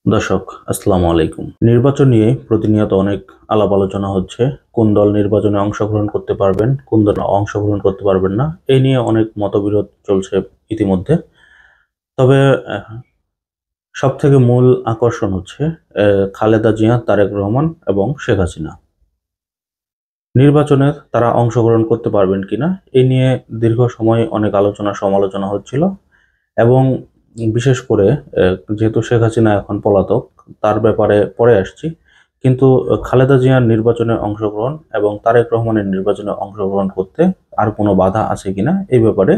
দর্শক আসসালামু আলাইকুম। নির্বাচন নিয়ে প্রতিনিয়ত অনেক আলাপ আলোচনা হচ্ছে। কোন দল নির্বাচনে অংশগ্রহণ করতে পারবেন, কোন দল অংশগ্রহণ করতে পারবেন না, এই নিয়ে অনেক মতবিরোধ চলছে ইতিমধ্যে। তবে সব থেকে মূল আকর্ষণ হচ্ছে খালেদা জিয়া, তারেক রহমান এবং শেখ হাসিনা নির্বাচনে তারা অংশগ্রহণ করতে পারবেন কিনা এই নিয়ে দীর্ঘ সময় অনেক আলোচনা সমালোচনা হচ্ছিল। এবং বিশেষ করে যেহেতু শেখ হাসিনা এখন পলাতক, তার ব্যাপারে পরে আসছি। কিন্তু খালেদা জিয়ার নির্বাচনে অংশগ্রহণ এবং তারেক রহমানের নির্বাচনে অংশগ্রহণ করতে আর কোনো বাধা আছে কিনা এই ব্যাপারে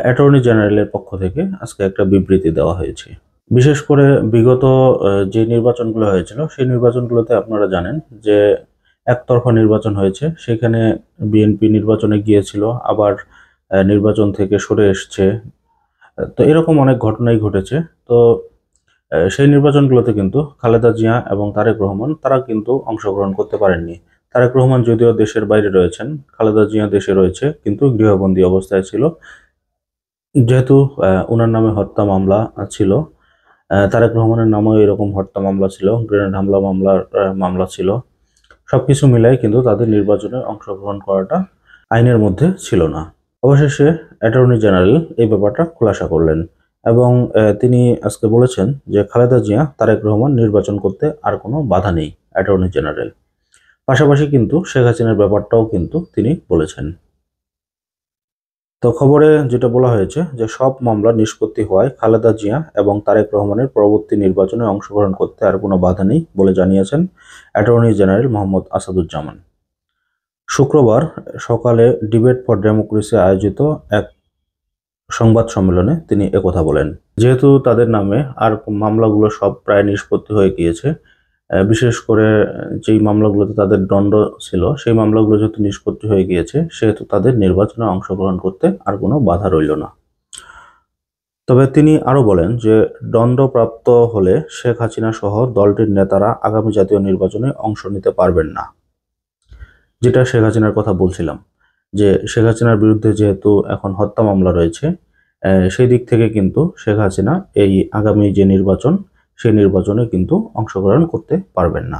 অ্যাটর্নি জেনারেলের পক্ষ থেকে আজকে একটা বিবৃতি দেওয়া হয়েছে। বিশেষ করে বিগত যে নির্বাচনগুলো হয়েছিল সেই নির্বাচনগুলোতে আপনারা জানেন যে একতরফা নির্বাচন হয়েছে। সেখানে বিএনপি নির্বাচনে গিয়েছিল, আবার নির্বাচন থেকে সরে এসছে। তো এরকম অনেক ঘটনাই ঘটেছে। তো সেই নির্বাচনগুলোতে কিন্তু খালেদা জিয়া এবং তারেক রহমান তারা কিন্তু অংশগ্রহণ করতে পারেননি। তারেক রহমান যদিও দেশের বাইরে রয়েছেন, খালেদা জিয়া দেশে রয়েছে কিন্তু গৃহবন্দী অবস্থায় ছিল। যেহেতু ওনার নামে হত্যা মামলা ছিল, তারেক রহমানের নামেও এরকম হত্যা মামলা ছিল, গ্রেনেড হামলা মামলা ছিল। সবকিছু মিলাই কিন্তু তাদের নির্বাচনে অংশগ্রহণ করাটা আইনের মধ্যে ছিল না। অবশেষে অ্যাটর্নি জেনারেল এই ব্যাপারটা খোলাসা করলেন এবং তিনি আজকে বলেছেন যে খালেদা জিয়া, তারেক রহমান নির্বাচন করতে আর কোনো বাধা নেই। অ্যাটর্নি জেনারেল পাশাপাশি কিন্তু শেখ হাসিনার ব্যাপারটাও কিন্তু তিনি বলেছেন। তো খবরে যেটা বলা হয়েছে যে সব মামলা নিষ্পত্তি হওয়ায় খালেদা জিয়া এবং তারেক রহমানের পরবর্তী নির্বাচনে অংশগ্রহণ করতে আর কোনো বাধা নেই বলে জানিয়েছেন অ্যাটর্নি জেনারেল মোহাম্মদ আসাদুজ্জামান। শুক্রবার সকালে ডিবেট ফর ডেমোক্রেসি আয়োজিত এক সংবাদ সম্মেলনে তিনি একথা বলেন। যেহেতু তাদের নামে আর মামলাগুলো সব প্রায় নিষ্পত্তি হয়ে গিয়েছে, বিশেষ করে যেই মামলাগুলোতে তাদের দণ্ড ছিল সেই মামলাগুলো যেহেতু নিষ্পত্তি হয়ে গিয়েছে, সেহেতু তাদের নির্বাচনে অংশগ্রহণ করতে আর কোনো বাধা রইল না। তবে তিনি আরো বলেন যে দণ্ডপ্রাপ্ত হলে শেখ হাসিনা সহ দলটির নেতারা আগামী জাতীয় নির্বাচনে অংশ নিতে পারবেন না। যেটা শেখ হাসিনার কথা বলছিলাম, যে শেখ হাসিনার বিরুদ্ধে যেহেতু এখন হত্যা মামলা রয়েছে, সেই দিক থেকে কিন্তু শেখ হাসিনা এই আগামী যে নির্বাচন সেই নির্বাচনে কিন্তু অংশগ্রহণ করতে পারবেন না।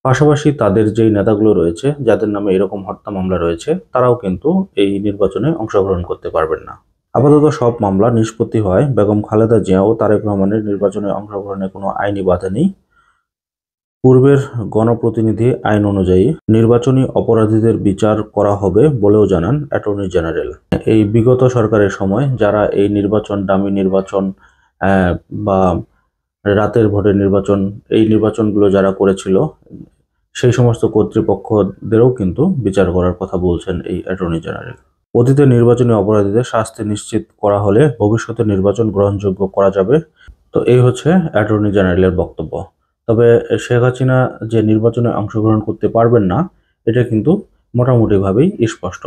পাশাপাশি তাদের যেই নেতাগুলো রয়েছে যাদের নামে এরকম হত্যা মামলা রয়েছে তারাও কিন্তু এই নির্বাচনে অংশগ্রহণ করতে পারবেন না। আপাতত সব মামলা নিষ্পত্তি হয় বেগম খালেদা জিয়া ও তারেক রহমানের নির্বাচনে অংশগ্রহণের কোনো আইনি বাধা নেই। পূর্বের গণপ্রতিনিধি আইন অনুযায়ী নির্বাচনী অপরাধীদের বিচার করা হবে বলেও জানান অ্যাটর্নি জেনারেল। এই বিগত সরকারের সময় যারা এই নির্বাচন, ডামি নির্বাচন বা রাতের ভোটের নির্বাচন, এই নির্বাচনগুলো যারা করেছিল সেই সমস্ত কর্তৃপক্ষদেরও কিন্তু বিচার করার কথা বলছেন এই অ্যাটর্নি জেনারেল। অতীতে নির্বাচনী অপরাধীদের শাস্তি নিশ্চিত করা হলে ভবিষ্যতে নির্বাচন গ্রহণযোগ্য করা যাবে। তো এই হচ্ছে অ্যাটর্নি জেনারেলের বক্তব্য। তবে শেখ হাসিনা যে নির্বাচনে অংশগ্রহণ করতে পারবেন না এটা কিন্তু মোটামুটিভাবেই স্পষ্ট।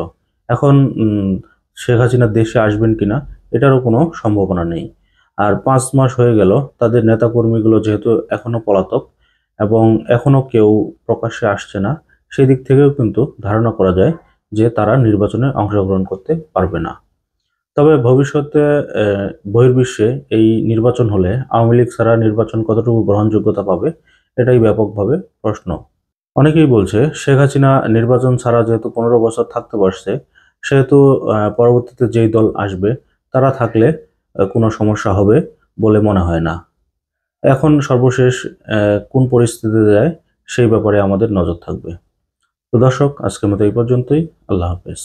এখন শেখ হাসিনা দেশে আসবেন কিনা এটারও কোনো সম্ভাবনা নেই। আর 5 মাস হয়ে গেল তাদের নেতাকর্মীগুলো যেহেতু এখনো পলাতক এবং এখনো কেউ প্রকাশ্যে আসছে না, সেই দিক থেকেও কিন্তু ধারণা করা যায় যে তারা নির্বাচনে অংশগ্রহণ করতে পারবে না। তবে ভবিষ্যতে বহির্বিশ্বে এই নির্বাচন হলে আওয়ামী লীগ ছাড়া নির্বাচন কতটুকু গ্রহণযোগ্যতা পাবে এটাই ব্যাপকভাবে প্রশ্ন। অনেকেই বলছে শেখ হাসিনা নির্বাচন ছাড়া যেহেতু 15 বছর থাকতে পারছে, সেহেতু পরবর্তীতে যেই দল আসবে তারা থাকলে কোনো সমস্যা হবে বলে মনে হয় না। এখন সর্বশেষ কোন পরিস্থিতিতে যায় সেই ব্যাপারে আমাদের নজর থাকবে। তো দর্শক, আজকের মতো এই পর্যন্তই। আল্লাহ হাফেজ।